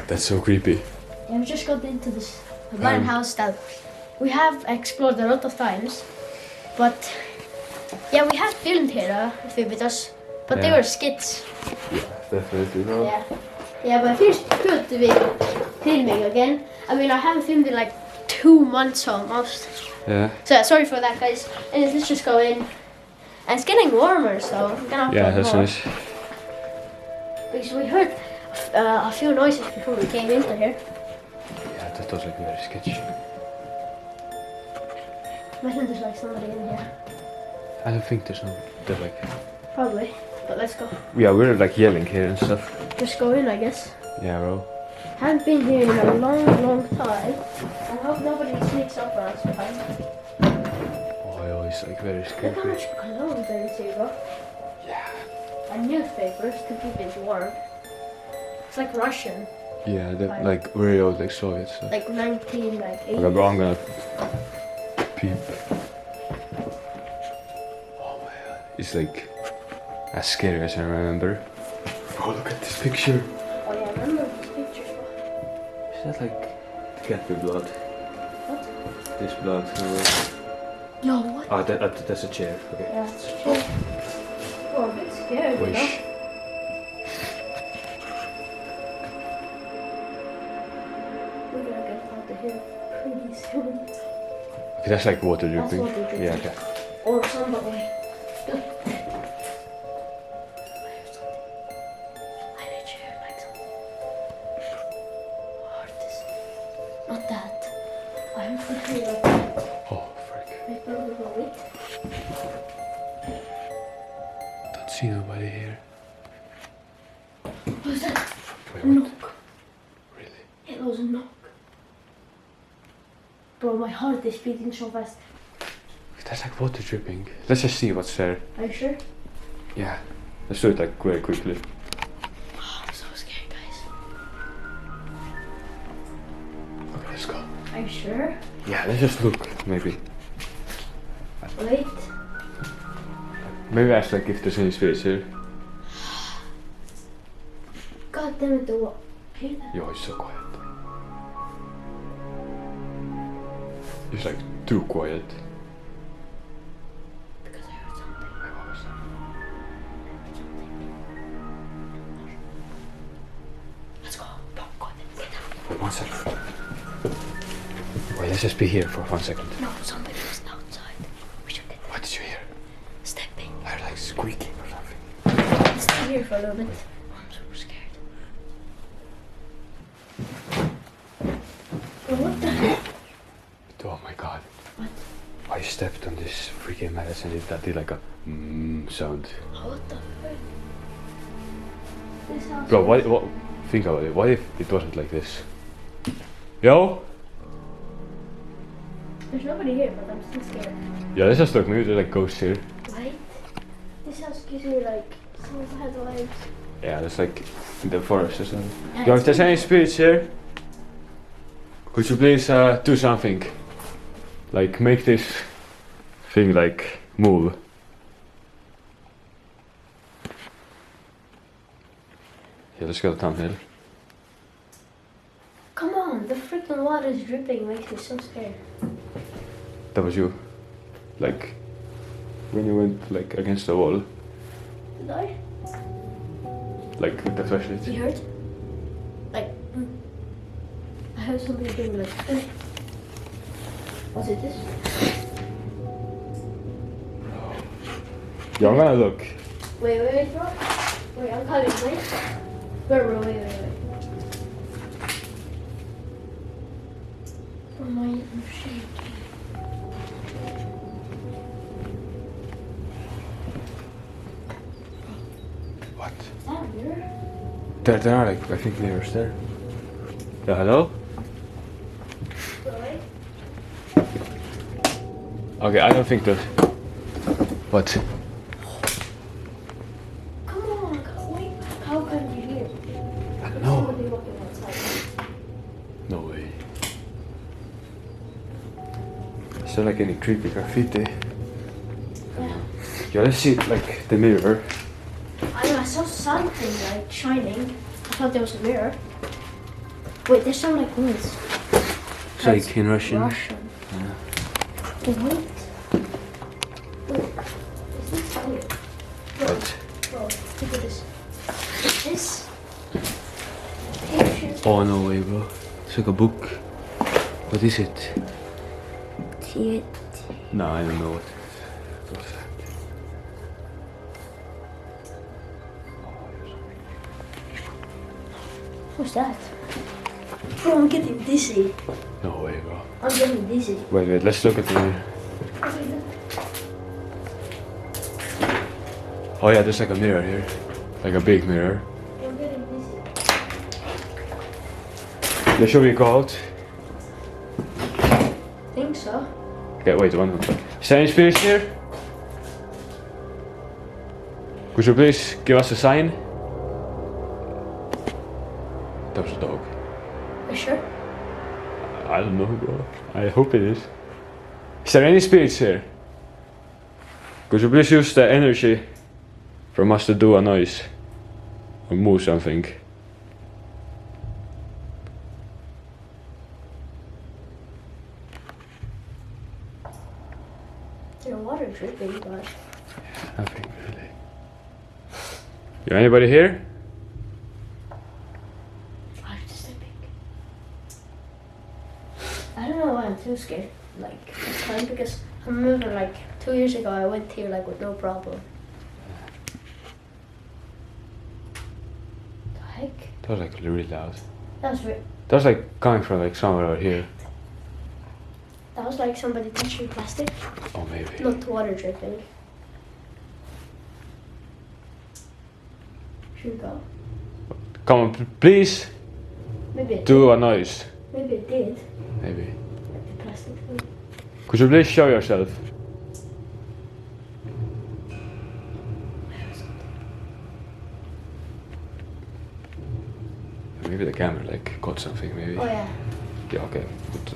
That's so creepy. Yeah, we just got into this abandoned house that we have explored a lot of times. But yeah, we have filmed here a few videos, but they were skits. Yeah, definitely no. Yeah. Yeah, but it feels good to be filming again. I mean, I haven't filmed in like 2 months almost. Yeah. So yeah, sorry for that, guys. And let's just go in. And it's getting warmer, so I'm gonna upload That's more. nice. Because we heard a few noises before we came into here. Yeah, that was like very sketchy. Imagine there's like somebody in here. I don't think there's like. Probably, but let's go. Yeah, we're like yelling here and stuff. Just go in, I guess. Yeah, bro. Haven't been here in a long time. I hope nobody sneaks up on us behind. Oh, it's like very scary. Look how much cologne there is here, bro. Yeah. And newspapers to keep it warm. It's like Russian. Yeah, like very old, like Soviet stuff. Like 19, like 80. Okay, bro, I'm gonna peep. Oh my god, it's like as scary as I remember. Oh, look at this picture. Oh yeah, I remember these pictures. Is that like cat with blood? What? This blood. No, what? Oh, that's a chair. Okay. Yeah, it's true. Oh, I'm a bit scared, you know? Wish. We're gonna get out of here pretty soon. Okay, that's like water That's dripping. water dripping. Yeah, okay. Or somebody. Not that. I'm thinking of Oh, frick. maybe a little bit. Don't see nobody here. What was that? Wait, what? Knock. Really? It was a knock. Bro, my heart is beating so fast. That's like water dripping. Let's just see what's there. Are you sure? Yeah. Let's do it like very quickly. Oh, I'm so scared, guys. Okay, let's go. Are you sure? Yeah, let's just look, maybe. Wait. Maybe ask like if there's any spirits here. God damn it, the what? Hear that? Yo, it's so quiet. It's like too quiet. Because I heard something. Wait, what was that? Let's go. Bro, go then. Get down. Wait, 1 second. Wait, let's just be here for 1 second. No, somebody was outside. We should get What did you hear? stepping. I heard like squeaking or something. Let's stay here for a little bit. I'm super scared. Bro, what the heck? Oh my god. What? I stepped on this freaking mattress and that did like a sound. What the fuck? This house. Bro, what? Think about it. What if it wasn't like this? Yo? There's nobody here, but I'm still scared. Yeah, let's just look. Maybe there's like ghosts here. Right? This house gives me like so bad vibes. Yeah, there's like the forest or something. Yeah, Yo, it's if there's any spirits here, could you please do something? Like make this thing like move. Yeah, let's go to thumbnail. Come on, the freaking water is dripping, makes me so scared. That was you. Like when you went like against the wall, Did I? like with the flashlight. You heard? Like, I heard somebody doing like, was it this? Yeah, I'm gonna look. Wait, bro. Wait, I'm coming, wait. Bro, wait. Oh my, I'm shaking. What? Is that a mirror? There are like I think mirrors there. Yeah, hello? Wait. Okay, I don't think that. What? Come on, wait. How can you hear? I don't know. Somebody walking outside. No way. Is there like any creepy graffiti? Yeah. Yeah, let's see like the mirror. I know, I saw something like shining. I thought there was a mirror. Wait, there's some like words. It's like in Russian. Russian. Yeah. Wait. Wait. Is this funny? What? Whoa, look at this. This picture. Oh no way, bro. It's like a book. What is it? No, I don't know what it is. What's that? What's that? Bro, I'm getting dizzy. No way, bro. I'm getting dizzy. Wait, let's look at the... Oh yeah, there's like a mirror here. Like a big mirror. I'm getting dizzy. Should we go out? Think so. Okay, wait, one minute. Is there any spirits here? Could you please give us a sign? That was a dog. Are you sure? I don't know, bro. I hope it is. Is there any spirits here? Could you please use the energy from us to do a noise? Or move something? There's water dripping, but... Nothing really. You anybody here? I'm just sleeping. I don't know why I'm too scared. Like, this time, because I remember like 2 years ago I went here like with no problem. The heck? That was like really loud. That was weird. That was like coming from like somewhere over here. That was like somebody touching plastic, Oh, maybe. not water dripping. Should we go? Come on, please Maybe it do a noise. did. Maybe it did. Maybe. Like the plastic thing. Could you please show yourself? Maybe the camera like caught something, maybe. Oh yeah. Yeah, okay. But,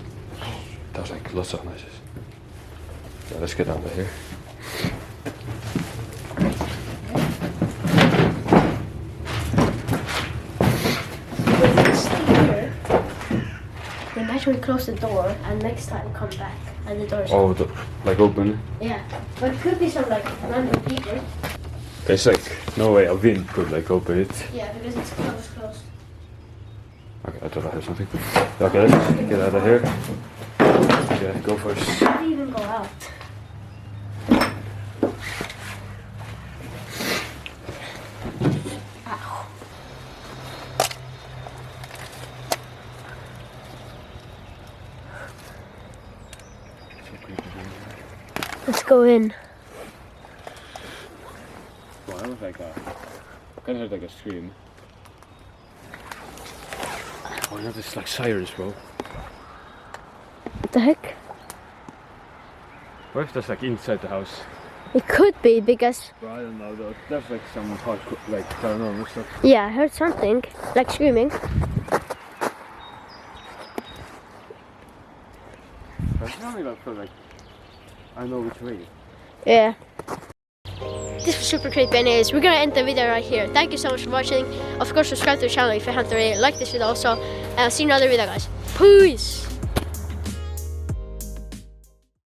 that was like lots of noises. Yeah, let's get out of here. If we stay here, then actually close the door and next time come back and the door's Oh, like open. Yeah, but it could be some like random people. It's like no way a wind could like open it. Yeah, because it's closed. Okay, I thought I heard something. Okay, let's get out of here. Yeah, go first. How do you even go out? Ow. Let's go in. Well, that was like a kind of heard like a scream. Oh no, this is like sirens, bro. What the heck? What if that's like inside the house? It could be because, Bro, I don't know though. That's like some hardcore, like paranormal stuff. yeah, I heard something, like screaming. Personally, I feel like I know which way. Yeah. This was super creepy anyways. We're gonna end the video right here. Thank you so much for watching. Of course, subscribe to the channel if you haven't already. Like this video also. And I'll see you in another video, guys. Peace!